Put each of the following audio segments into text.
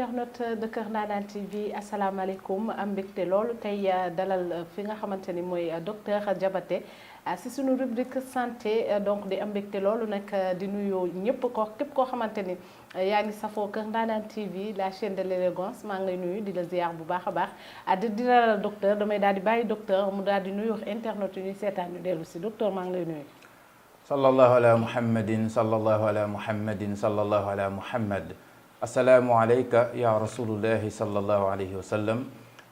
internet de Kër Ndanane TV asalaamaaleykum am mbégte loolu tey dalal fi nga xamante ni mooy docteur Diabaté si suñu rubrique santé donc di am mbégte loolu nag di nuyu ñëpp képp koo xamante ni yaa ngi safoo Kër Ndanane TV la chaîne de l'élégance maa ngi lay nuyu di la ziar bu baax a baax di dalal docteur damay daal di bàyyi docteur mu daal di nuyu internet yi ñuy seetaan ñu dellu si docteur maa ngi lay nuyu. sallallahu ala muhammadin sallallahu ala muhammadin sallallahu ala muhammad assalaamu alayka ya rasulullahi sallallahu alayhi wa sallam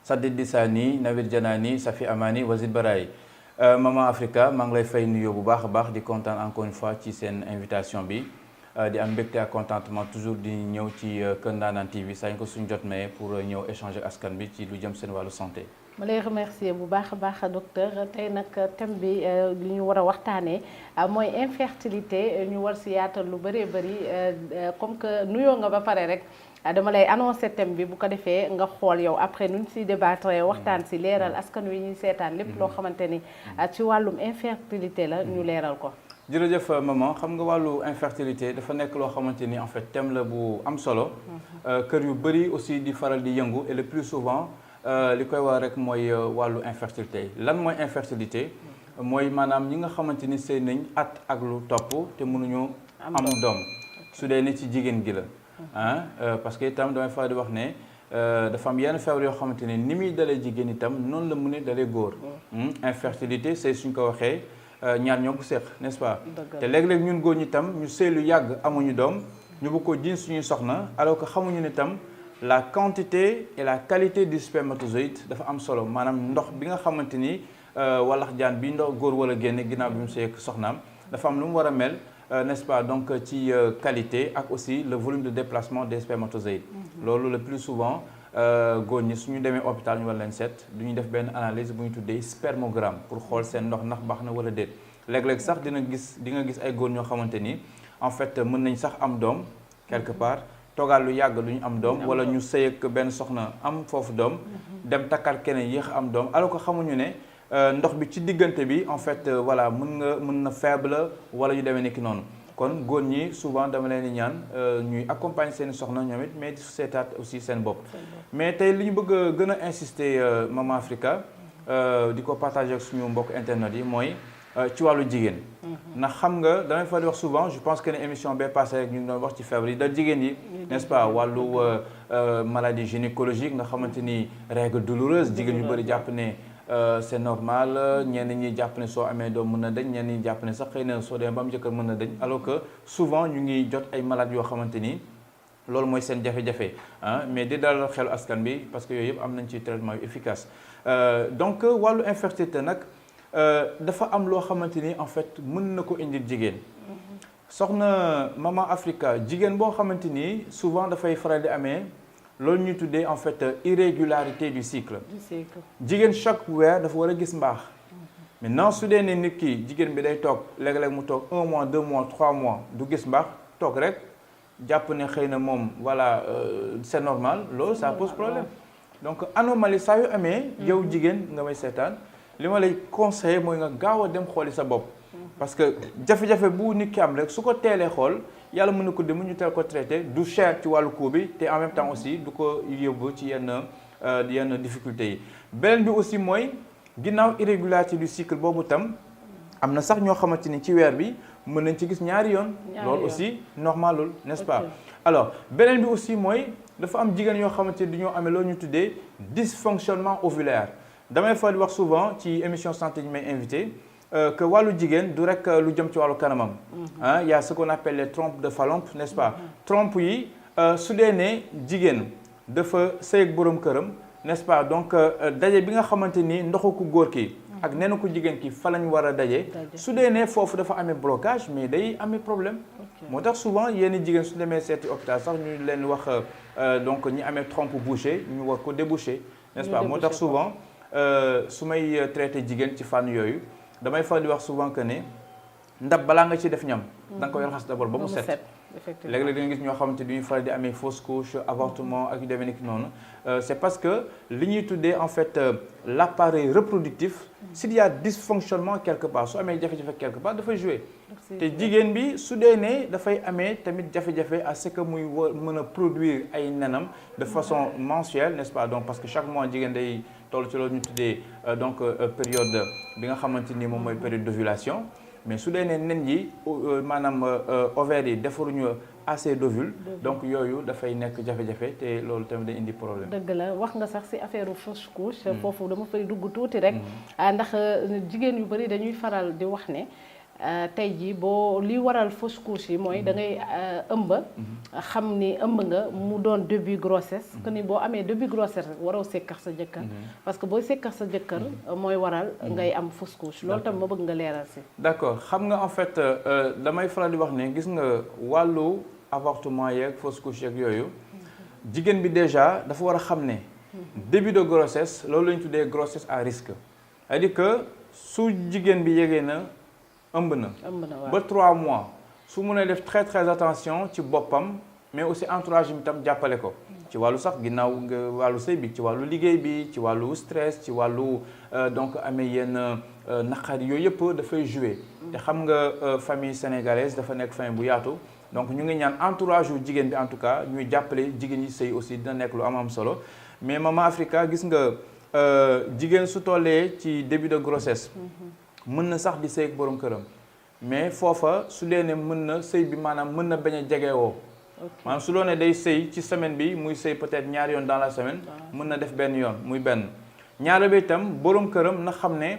saddid lisaani nawir janaani safi amaani wazid baraay Maman Africa maa ngi lay fay nuyoo bu baax a baax di kontaan encore une fois ci seen invitation bi di am mbégte ak contentement toujours di ñëw ci Kër Ndanane TV saa ñu ko suñu jot maye pour ñëw échanger askan bi ci lu jëm seen wàllu santé. ma lay remercier bu baax a baax docteur tey nag thème bi li ñu war a waxtaanee mooy infertilité ñu war si yaatal lu bëree bëri comme que nuyoo nga ba pare rek dama lay annoncer thème bi bu ko defee nga xool yow après nu ñu siy débattre waxtaan si leeral askan wi ñuy seetaan lépp loo xamante ni ci wàllum infertilité la ñu leeral ko. jërëjëf maman xam nga wàllu infertilité dafa nekk loo xamante ni en fait thème la bu am solo. kër yu bëri aussi di faral di yëngu et le plus souvent. li koy wax rek mooy wàllu infertilité lan mooy infertilité mooy maanaam ñi nga xamante ni sëy nañ at ak lu topp te mënuñu am doom su dee ni ci jigéen gi la parce que itam damay faral di wax ne dafa am yenn feebar yoo xamante ni ni muy dalee jigéen itam noonu la mu ne dalee góor infertilité sëy suñ ko waxee ñaar ñoo ko séq n'est-ce pas te léeg-léeg ñun góor ñi itam ñu sëy lu yàgg amuñu doom ñu bëgg ko jiin suñuy soxna alors que xamuñu ne itam la quantité et la qualité du spermatozoïde dafa am solo maanaam ndox bi nga xamante ni walax jaan bi ndox góor wala génne ginnaaw bi mu sëy ak soxnaam dafa am lu mu war a mel n'est-ce pas donc ci qualité ak aussi le volume de déplacement des spermatozoïdes loolu le plus souvent góor ñi suñu demee hôpital ñu war leen seet du ñu def benn analyse bu ñu tuddee spermogramme pour xool seen ndox ndax baax na wala déet léeg-léeg sax di nga gis ay góor ñoo xamante ni en fait mën nañ sax am doom quelque part toogaal lu yàgg lu ñu am doom wala ñu sëy ak benn soxna am foofu doom dem takkal keneen yéex am doom alors que xamuñu ne ndox bi ci diggante bi en fait voilà mën na faible wala yu demee nekki noonu kon góor ñi souvent dama leen di ñaan ñuy accompagner seen soxna ñoom it mais di seetaat aussi seen bopp mais tey li ñu bëgg a gën a insister Maman Africa di ko partager ak suñu mbokk internet yi mooy ci wàllu jigéen ndax xam nga damay fa di wax souvent je pense que ne émission bee passé rek ñu doon wax ci feebar yi dal jigéen yi n'est-ce pas wàllu maladie gynécologique nga xamante ni règle douloureuse jigéen yu bëri jàpp ne c'est normal ñenn ñi jàpp ne soo amee doom mën na dañ ñenn ñi jàpp ne sax xëy na soo demee ba am jëkkër mën na dañ alors que souvent ñu ngi jot ay malades yoo xamante ni loolu mooy seen jafe-jafe mais di dalal xelu askan bi parce que yooyu yëpp am nañ ci traitement yu efficace donc wàllu infertilité nag dafa am loo xamante ni en fait mën na ko indil jigéen soxna Maman Africa jigéen boo xamante ni souvent dafay faral di amee loolu ñuy tuddee en fait irrégularité du cycle jigéen chaque weer dafa war a gis mbaax maintenant su dee ne nit ki jigéen bi day toog léeg-léeg mu toog 1 mois 2 mois 3 mois du gis mbaax toog rek jàpp ne xëy na moom voilà c'est normal loolu ça pose problème donc anomalie saa yu amee yow jigéen nga may seetaan li ma lay conseiller mooy nga gaaw a dem xooli sa bopp parce que jafe-jafe bu nit ki am rek su ko teelee xool yàlla mën na ko dem ñu teel ko traité du cher ci wàllu coût bi te en même temps aussi du ko yóbbu ci yenn difficultés yi beneen bi aussi mooy ginnaaw irrégularité du cycle boobu tam am na sax ñoo xamante ni ci weer bi mën nañ ci gis ñaari yoon loolu aussi normalul n'est-ce pas alors beneen bi aussi mooy dafa am jigéen yoo xamante ni dañoo amee loolu ñu tuddee dysfonctionnement ovulaire damay fa di wax souvent ci émission santé ñu may invité que wàllu jigéen du rek lu jëm ci wàllu kanamam y a ce qu'on appelle les trompes de Fallope n'est-ce pas trompe yi su dee ne jigéen dafa sëy ak boroom këram n'est-ce pas donc daje bi nga xamante ni ndoxu ku góor ki ak nenu ku jigéen ki fa lañ war a daje su dee ne foofu dafa amee blocage mais day amee problème moo tax souvent yenn jigéen su demee seeti hôpital sax ñu leen wax donc ñi amee trompe bouchée ñu war ko déboucher n'est-ce pas moo tax souvent su may traité jigéen ci fànn yooyu damay fa di wax souvent que ne ndab balaa nga ci def ñam da nga koy raxas d'abord ba mu set effectivement léeg-léeg da nga gis ñoo xamante ni duñu faral di amee fausse couche avortement ak yu demee nekk noonu c'est parce que li ñuy tuddee en fait l'appareil reproductif s'il y a dysfonctionnement quelque part su amee jafe-jafe quelque part dafay jouer te jigéen bi su dee ne dafay amee tamit jafe-jafe à ce que muy mën a produire ay nenam de façon mensuelle n'est-ce pas donc parce que chaque mois jigéen day toll ci loolu ñu tuddee donc période bi nga xamante ni moom mooy période d'ovulation mais su dee ne nen yi maanaam ovaires yi defaruñu assez d'ovules donc yooyu dafay nekk jafe-jafe te loolu tamit day indi problème. dëgg la wax nga sax ci affaire fausse couche. foofu dama fay dugg tuuti rek. ndax jigéen yu bari dañuy faral di wax ne tey jii boo li waral fausse couche yi mooy da ngay ëmb. xam ni ëmb nga mu doon début grossesse. que ni boo amee début grossesse rek waroo sekkax sa jëkkër. parce que booy sekkax sa jëkkër mooy waral ngay am fausse couche. loolu tam ma bëgg nga leeral ci. d'accord xam nga en fait damay faral di wax ne gis nga wàllu avortement yeeg fausse couche yeeg yooyu jigéen bi déjà dafa war a xam ne début de grossesse loolu la ñu tuddee grossesse à risque c'est-à-dire que su jigéen bi yégee na ëmb na ba 3 mois su mënee def très très attention ci boppam mais aussi entourage bi tam jàppale ko ci wàllu sax ginnaaw nga wàllu sëy bi ci wàllu liggéey bi ci wàllu stress ci wàllu donc amee yenn naqar yooyu yëpp dafay jouer te xam nga famille sénégalaise dafa nekk famille bu yaatu donc ñu ngi ñaan entourage yu jigéen bi en tout cas ñuy jàppale jigéen ñi sëy aussi dina nekk lu am solo mais Mama Africa gis nga jigéen su tollee ci début de grossesse mën na sax di sëy ak borom këram mais foofa su dee ne mën na sëy bi maanaam mën na bañ a jegewoo maanaam su doonee day sëy ci semaine bi muy sëy peut-être ñaari yoon dans la semaine mën na def benn yoon muy benn ñaara bi itam borom këram na xam ne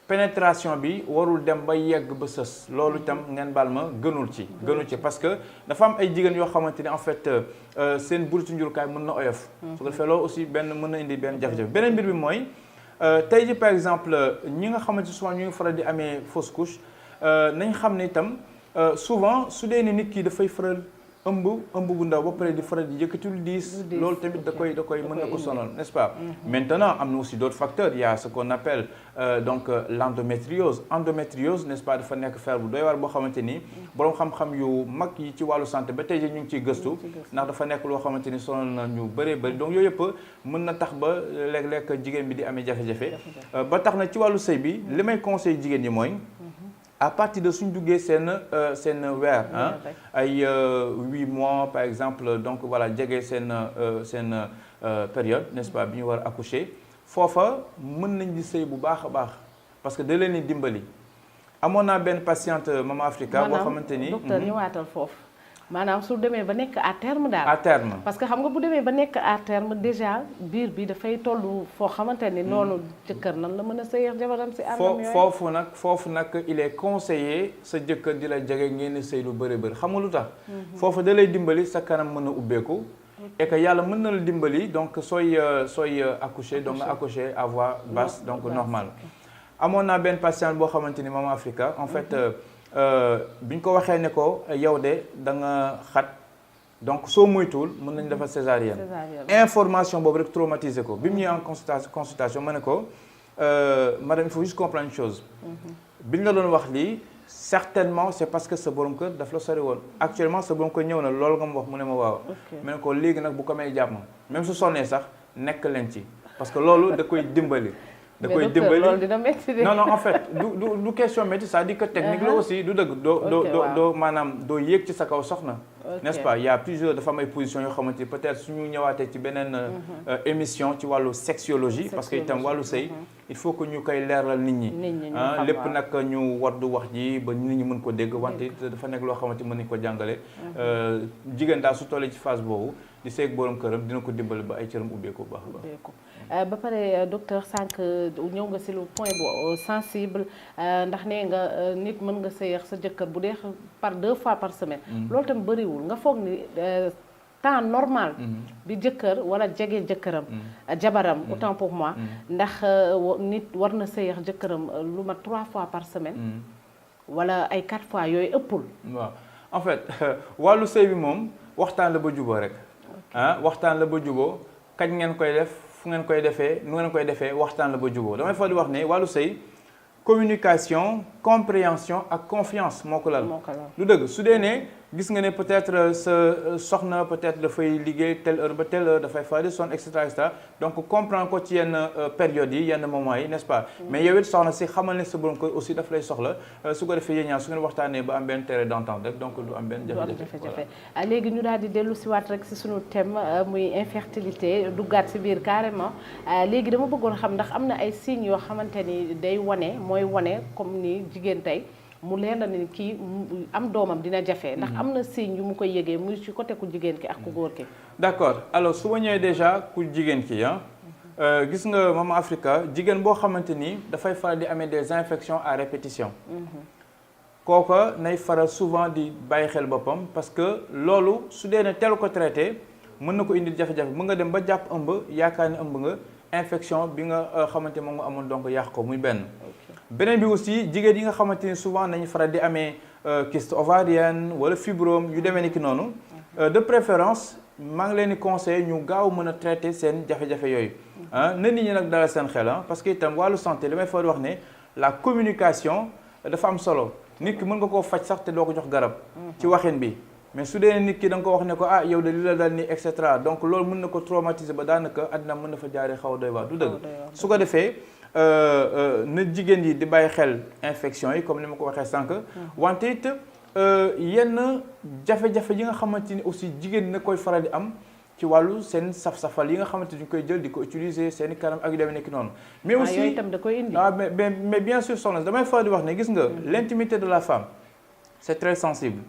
pénétration bi warul dem ba yegg ba sës loolu itam ngeen baal ma gënul ci parce que dafa am ay jigéen yoo xamante ni en fait seen buritu njurukaay mën na oyof su ko defee loolu aussi benn mën na indi benn jafe-jafe beneen mbir bi mooy tey ji par exemple ñi nga xamante souvent ñu ngi faral di amee fausse couche nañ xam ne itam souvent su dee ni nit ki dafay faral ëmb bu ndaw ba pare di faral di yëkkati lu diis loolu tamit da koy mën na ko sonal n'est-ce pas maintenant am na aussi d'autres facteurs il y a ce qu'on appelle donc l'endométriose n'est-ce pas dafa nekk feebar bu doy waar boo xamante ni boroom xam-xam yu mag yi ci wàllu santé ba tey jii ñu ngi ciy gëstu ndax dafa nekk loo xamante ni sonal na ñu bëree bëri donc yooyu yëpp mën na tax ba léeg-léeg jigéen bi di amee jafe-jafe ba tax na ci wàllu sëy bi li may conseil jigéen ñi mooy à partir de suñ duggee seen weer ay 8 mois par exemple donc voilà jege seen période n'est-ce pas bi ñu war a accoucher foofa mën nañ di sëy bu baax a baax parce que da leen di dimbali amoon naa benn patiente Mama Africa boo xamante ni docteur ñëwaatal foofu maanaam su demee ba nekk à terme daal. à terme parce que xam nga bu demee ba nekk à terme déjà biir bi dafay tollu foo xamante ni noonu jëkkër nan la mën a sëy ak jabaram si anam yooyu. foofu nag il est conseillé sa jëkkër di la jege ngeen di sëy lu bëri xam nga lu tax. foofu da lay dimbali sa kanam mën a ubbeeku. et que yàlla mën na la dimbali donc sooy accoucher donc nga accoucher à voix basse donc normale. amoon naa benn patient boo xamante ni Mama Africa en fait. bi ñu ko waxee ne ko yow de da nga xat donc soo moytuwul mën nañu defal césarienne information boobu rek traumatisé ko bi mu ñëwee en consultation ma ne ko madame il faut juste comprendre une chose bi ñu la doon wax lii certainement c'est parce que sa borom kër daf la sori woon actuellement sa borom kër ñëw na loolu nga ma wax mu ne ma waaw ma ne ko léegi nag bu ko may jàpp même su sonnee sax nekk leen ci parce que loolu da koy dimbali da koy dimbali non en fait du question métti c'est-à-dire que technique la aussi du dëgg doo maanaam doo yéeg ci sa kaw soxna n'est-ce pas il y a plusieurs dafa am ay positions yoo xamante ni peut-être suñu ñëwaatee ci beneen émission ci wàllu sexologie parce que itam wàllu sëy il faut que ñu koy leeral nit ñi lépp nag ñu wardu wax ji ba nit ñi mën ko dégg wante dafa nekk loo xamante mën nañu ko jàngale jigéen daal su tollee ci phase boobu di seeg borom këram dina ko dimbali ba ay cëram ubbeeku bu baax a baax ba pare docteur sànq ñëw nga si lu point bu sensible ndax nee nga nit mën nga sëy ak sa jëkkër bu dee par 2 fois par semaine loolu tam bëriwul nga foog ni temps normal bi jëkkër wala jege jëkkëram jabaram autant pour moi ndax nit war na sëy ak jëkkëram lu mat 3 fois par semaine wala ay 4 fois yooyu ëppul waaw en fait wàllu sëy bi moom waxtaan la ba juboo rek waxtaan la ba juboo kañ ngeen koy def fu ngeen koy defee nu ngeen koy defee waxtaan la ba juboo damay fa di wax ne wàllu sëy communication compréhension ak confiance moo ko lal lu dëgg su dee ne gis nga ne peut-être sa soxna peut-être dafay liggéey telle heure ba telle heure dafay faral di sonn et cetera donc comprendre ko ci yenn période yi yenn moments yi n'est-ce pas mais yow it soxna si xamal ne sa borom ko aussi daf lay soxla su ko defee yéen ñaar su ngeen waxtaanee ba am benn terrain d'entente rek donc du am benn jafe-jafe. léegi ñu daal di dellu si waat rek si sunu thème muy infertilité duggaat si biir carrément léegi dama bëggoon xam ndax am na ay signes yoo xamante ni day mooy wane comme ni jigéen tey mu leer na ni kii am doomam dina jafe. ndax am na signe yu mu koy yëgee muy ci côté ku jigéen ki ak ku góor ki. d'accord alors su ma ñëwee déjà ku jigéen ki gis nga Mama Africa jigéen boo xamante ni dafay faral di amee des infections à répétition. kooka nay faral souvent di bàyyi xel boppam parce que loolu su dee ne teel ko traité mën na ko indil jafe-jafe mën nga dem ba jàpp ëmb yaakaar ni ëmb nga infection bi nga xamante moom nga amoon donc yàq ko muy benn. beneen bi aussi jigéen yi nga xamante ni souvent nañu faral di amee kyste ovarienne wala fibrome yu demee ni ki noonu de préférence maa ngi leen di conseiller ñu gaaw mën a traiter seen jafe-jafe yooyu na nit ñi nag dalal seen xel parce que itam wàllu santé li may fa wax ne la communication dafa am solo nit ki mën nga koo faj sax te doo ko jox garab ci waxin bi mais su dee nit ki da nga ko wax ne ko yow de li la dal nii et cetera donc loolu mën na ko traumatiser ba daanaka àddina mën na fa jaaree xaw a doy waar du dëgg su ko defee na jigéen yi di bàyyi xel infection yi comme ni ma ko waxee sànq wante it yenn jafe-jafe yi nga xamante ni aussi jigéen na koy faral di am ci wàllu seen saf-safal yi nga xamante ni ñu koy jël di ko utiliser seen i kanam ak yu demee nekk noonu mais aussi yooyu itam da koy indi mais bien sûr soxna damay faral di wax ne gis nga l'intimité de la femme c'est très sensible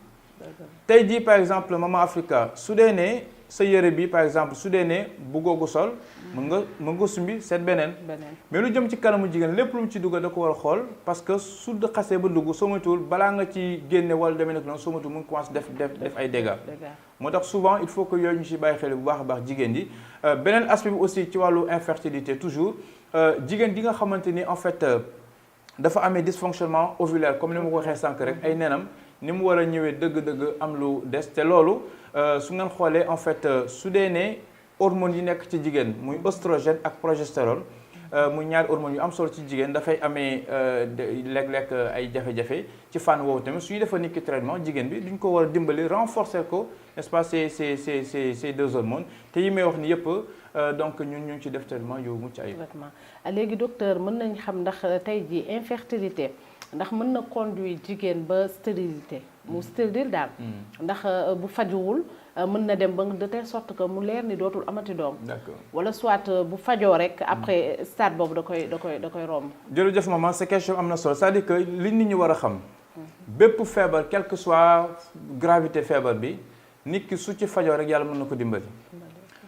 tey jii par exemple Mama Africa su dee ne sa yére bi par exemple su dee ne bëggoo ko sol mën nga sumbi seet beneen mais lu jëm ci kanamu jigéen lépp lu mu ci dugg da ko war a xool parce que su xasee ba dugg soo moytuwul balaa nga ci génne wala demee nag noonu soo moytuwul mu ngi commencé def ay dégâts moo tax souvent il faut que yooyu ñu ci bàyyi xel bu baax a baax jigéen yi beneen aspect bi aussi ci wàllu infertilité toujours jigéen gi nga xamante ni en fait dafa amee dysfonctionnement ovulaire comme ni ma ko waxee sànq rek ay nenam ni mu war a ñëwee dëgg-dëgg am lu des te loolu su ngeen xoolee en fait su dee ne hormones yi nekk ci jigéen muy oestrogène ak progestérone muy ñaari hormones yu am solo ci jigéen dafay amee léeg-léeg ay jafe-jafe ci fànn woowu tamit su ñu defee nit ki traitement jigéen bi duñ ko war a dimbali renforcer ko n'est-ce pas ces deux hormones te yi may wax ni yëpp donc ñun ñu ngi ci def traitement yu mucc ayib. léegi docteur mën nañ xam ndax tey jii infertilité ndax mën na conduire jigéen ba stérilité mu stérile daal ndax bu fajuwul mën na dem ba de telle sorte que mu leer ni dootul amati doom. D'accord. wala soit bu fajoo rek après stade boobu da koy romb. jërëjëf maman sa question am na solo c'est-à-dire que li nit ñi war a xam bépp feebar quelle que soit gravité feebar bi nit ki su ci fajoo rek yàlla mën na ko dimbali.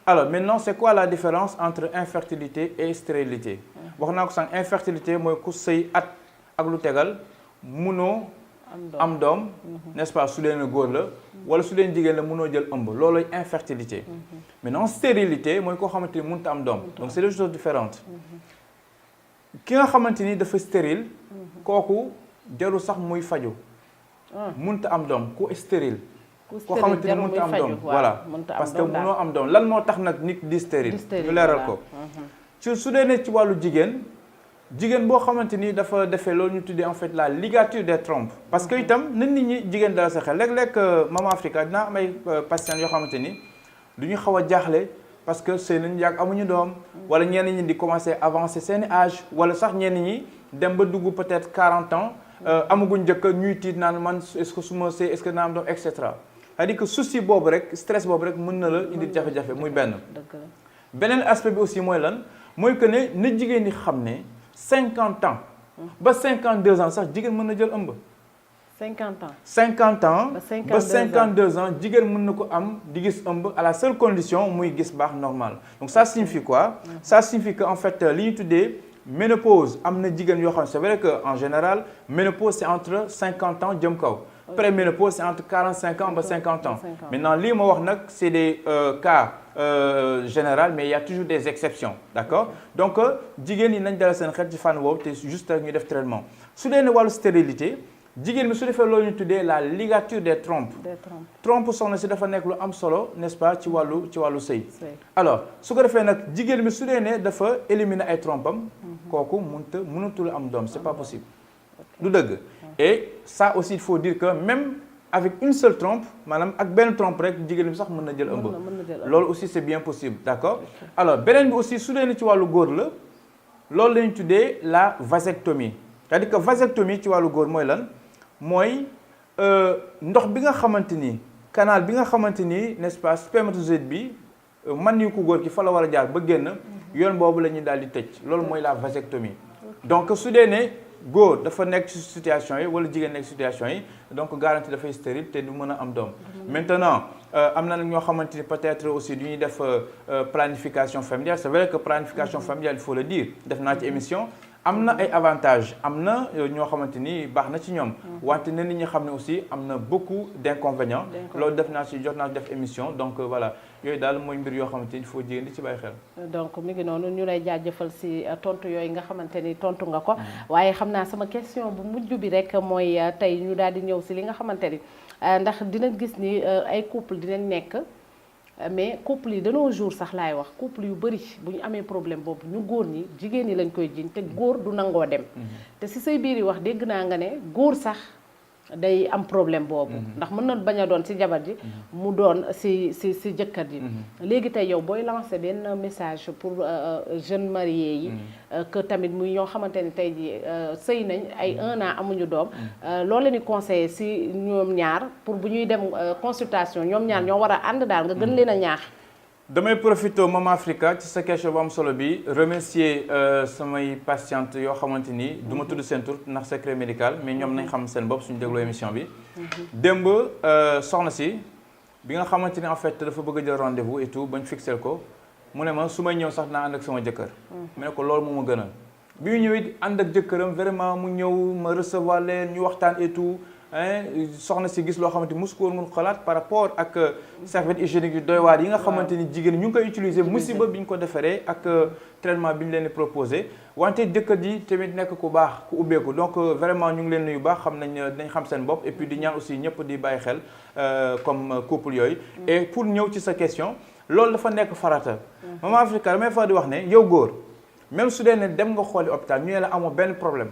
alors maintenant c'est quoi la différence entre infertilité et stérilité. wax naa ko sànq infertilité mooy ku sëy at ak lu tegal munoo am doom n'est-ce pas su dee na góor la wala su dee jigéen la munoo jël ëmb loolooy infertilité. maintenant stérilité mooy koo xamante ni mënut a am doom donc c'est deux choses différentes. ki nga xamante ni dafa stérile kooku jarul sax muy faju mënut a am doom ku stérile koo xamante ni mënut a am doom voilà parce que munoo am doom lan moo tax nag nit di stérile ñu leeral ko su dee ne ci wàllu jigéen boo xamante ni dafa defee loolu ñu tuddee en fait la ligature des trompes parce que itam nit ñi jigéen dala sa xel léeg-léeg Mama Africa dinaa am ay patients yoo xamante ni du ñu xaw a jaaxle parce que sëy nañu yàgg amuñu doom wala ñenn ñi di commencer avancer seeni âge wala sax ñenn ñi dem ba dugg peut-être 40 ans amaguñ njëkk ñuy tiit naan man est-ce que su ma sëy est-ce que naa am doom et cetera c'est-à-dire que souci boobu rek stress boobu rek mën na la indi jafe-jafe muy beneen aspect bi aussi mooy lan mooy que ne na jigéen ñi xam ne 50 ans ba 52 ans sax jigéen mën na jël ëmb. 50 ans ba 52 ans jigéen mën na ko am di gis ëmb à la seule condition muy gis baax normal donc ça signifie quoi. ça signifie que en fait li ñu tuddee ménopause am na jigéen yoo xam ne c'est vrai que en général ménopause c'est entre 50 ans jëm kaw. préménopause c'est entre 45 ans ba 50 ans. maintenant lii ma wax nag c'est des cas général mais il y a toujours des exceptions d'accord donc jigéen ñi nañ dalal seen xel ci fànn boobu te juste rek ñu def traitement su dee ne wàllu stérilité jigéen bi su defee loolu ñu tuddee la ligature des trompes. trompe soxna si dafa nekk lu am solo n'est-ce pas ci wàllu sëy. alors su ko defee nag jigéen bi su dee ne dafa éliminer ay trompam kooku mënatul am doom c'est pas possible du dëgg. et ça aussi il faut dire que même avec une seule trompe maanaam ak benn trompe rek jigéen bi sax mën na jël ëmb. loolu aussi c'est bien possible d'accord. alors beneen bi aussi su dee ni ci wàllu góor la loolu la ñu tuddee la vasectomie c'est-à-dire que vasectomie ci wàllu góor mooy lan mooy ndox bi nga xamante ni canal bi nga xamante ni n'est-ce pas spermatozoïde bi man yu ko góor ki fa la war a jaar ba génn yoon boobu la ñuy daal di tëj loolu mooy la vasectomie. donc su dee ne góor dafa nekk ci situation yi wala jigéen nekk situation yi donc garantie dafay stérile te du mën a am doom. maintenant am na nag ñoo xamante ni peut-être aussi du ñuy def planification familiale c'est vrai que planification familiale il faut le dire def naa ci émission. am na ay avantages am na ñoo xamante ni baax na ci ñoom wante ne nit ñi xam ne aussi am na beaucoup d'inconvénients loolu def naa ci jot naa def émission donc voilà yooyu daal mooy mbir yoo xamante ni il faut jigéen di ci bàyyi xel. donc mi ngi noonu ñu lay jaajëfal ci tontu yooyu nga xamante ni tontu nga ko waaye xam naa sama question bu mujj bi rek mooy tey ñu daal di ñëw ci li nga xamante ni ndax dina gis ni ay couple dinañ nekk. mais couple yi de nos jours sax laay wax couple yu bari bu ñu amee problème boobu ñu góor ñi jigéen ñi lañ koy jiñ te góor du nangoo dem te ci say biir yi wax dégg naa nga ne góor sax day am problème boobu ndax mën na bañ a doon ci jabar ji mu doon ci jëkkër ji léegi tey yow booy lancer benn message pour jeunes mariés yi que tamit muy ñoo xamante ni tey ji sëy nañ ay 1 an amuñu doom loolu la ñuy conseiller ci ñoom ñaar pour bu ñuy dem consultation ñoom ñaar ñoo war a ànd daal nga gën leen a ñaax. damay profiter Mama Africa ci sa question bu am solo bi remercier samay patientes yoo xamante ni du ma tudd seen tur ndax secret médical mais ñoom nañ xam seen bopp suñu dégloo émission bi. démb soxna si bi nga xamante ni en fait dafa bëgg a jël rendez-vous et tout bañ fixel ko mu ne ma su may ñëw sax naa ànd ak sama jëkkër. mu ne ko loolu moo ma gënal. bi ñu ñëwee ànd ak jëkkëram vraiment mu ñëw ma recevoir leen ñu waxtaan et tout. soxna si gis loo xamante ni mosu ko woon xalaat par rapport ak serviette hygiénique yu doy waar yi nga xamante ni jigéen ñu ngi koy utiliser musiba bi ñu ko defaree ak traitement bi ñu leen di proposé wante jëkkër ji tamit nekk ku baax ku ubbeeku donc vraiment ñu ngi leen nuyu baax xam nañ dañ xam seen bopp et puis di ñaan aussi ñëpp di bàyyi xel comme couple yooyu. et pour ñëw ci sa question loolu dafa nekk farata. Mama Africa damay fa di wax ne yow góor même su dee ne dem nga xooli hôpital ñu ne la amoo benn problème.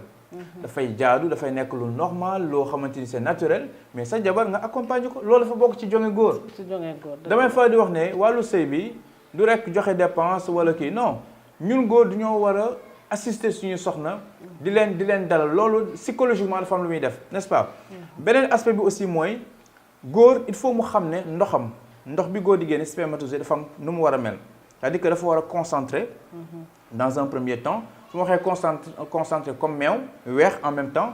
dafay jaadu dafay nekk lu normal loo xamante ni c'est naturel mais sa jabar nga accompagner ko loolu dafa bokk ci jonge góor. ci jonge góor damay fa di wax ne wàllu sëy bi du rek joxe dépense wala kii non ñun góor du ñoo war a assister suñu soxna di leen dalal loolu psychologiquement dafa am lu muy def n'est-ce pas. beneen aspect bi aussi mooy góor il faut mu xam ne ndox bi góor di génne spermatozoïde dafa am nu mu war a mel c'est-à-dire que dafa war a concentrer dans un premier temps. su ma waxee concentré comme meew weex en même temps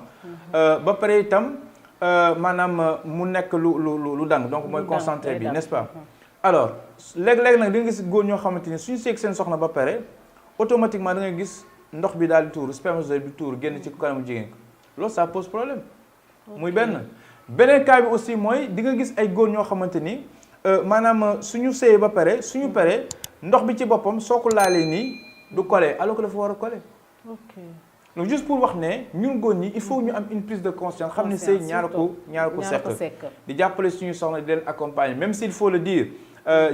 ba pare itam maanaam mu nekk lu dang donc mooy concentré bi n'est-ce pas. alors léeg-léeg nag di nga gis góor ñoo xamante ni suñu seeg seen soxna ba pare automatiquement da nga gis ndox bi daal di tuuru spermatozoïde bi tuuru génn ci kanamu jigéen ko loolu ça pose problème. muy beneen cas bi aussi mooy di nga gis ay góor ñoo xamante ni maanaam suñu seeyee ba pare suñu paree ndox bi ci boppam soo ko laalee nii. du coller alors que dafa war a coller. ok donc juste pour wax ne ñun góor ñi il faut ñu am une prise de conscience xam ne sëy ñaar ko sekk di jàppale suñu soxna di leen accompagner même s'il faut le dire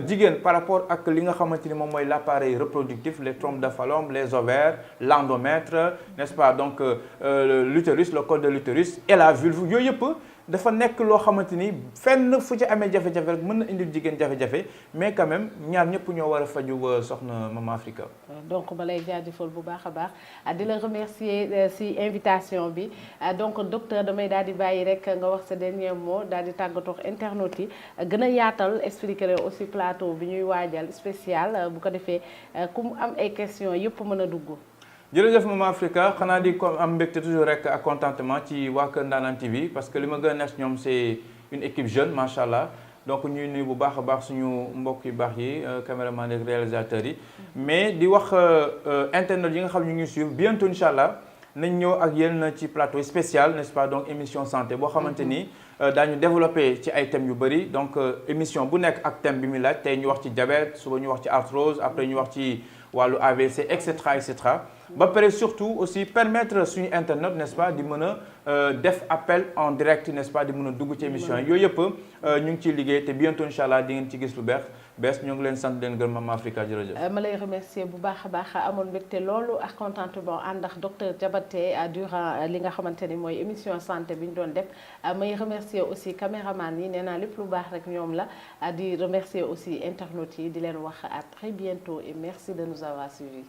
jigéen par rapport ak li nga xamante ni moom mooy l'appareil reproductif les trompes de Fallope les ovaires l'endomètre n'est-ce pas donc l'utérus le col de l'utérus et la vulve yooyu yëpp dafa nekk loo xamante ni fenn fu ci amee jafe-jafe rek mën na indil jigéen jafe-jafe mais quand même ñaar ñëpp ñoo war a faju soxna Mama Africa. donc ma lay jaajëfal bu baax a baax di la remercier ci invitation bi donc docteur damay daal di bàyyi rek nga wax sa dernier mot daal di tàggatoo internautes yi gën a yaatal expliquer leen aussi plateau bi ñuy waajal spécial bu ko defee ku mu am ay questions yëpp mën a dugg. jërëjëf Mama Africa xanaa di am mbégte toujours rek ak contentement ci waa Kër Ndanane TV parce que li ma gën a neex ñoom c'est une équipe jeune macha allah donc ñuy nuyu bu baax a baax suñu mbokk yu baax yi caméraman ak réalisateurs yi. mais di wax internet yi nga xam ñu ngi suivre bientôt incha allah nañ ñëw ak yéen ci plateau spécial n'est-ce pas donc émission santé boo xamante ni daañu développé ci ay thèmes yu bëri donc émission bu nekk ak thème bi muy laaj tey ñu wax ci diabète suba ñu wax ci arthrose après ñu wax ci wàllu AVC et cetera et cetera. ba pare surtout aussi permettre suñu internet n'est-ce pas di mën a def appel en direct n'est-ce pas di mën a dugg ci émission yooyu yëpp ñu ngi ciy liggéey te bientôt incha allah di ngeen ci gis lu bees ñoo ngi leen sant leen gërëm Mama Africa jërëjëf. ma lay remercier bu baax a baax amoon mbégte loolu ak contentement ànd ak docteur Diabaté durant li nga xamante ni mooy émission santé bi ñu doon def may remercier aussi caméraman yi nee naa lépp lu baax rek ñoom la di remercier aussi internautes yi di leen wax à très bientôt et merci de nous avoir suivis.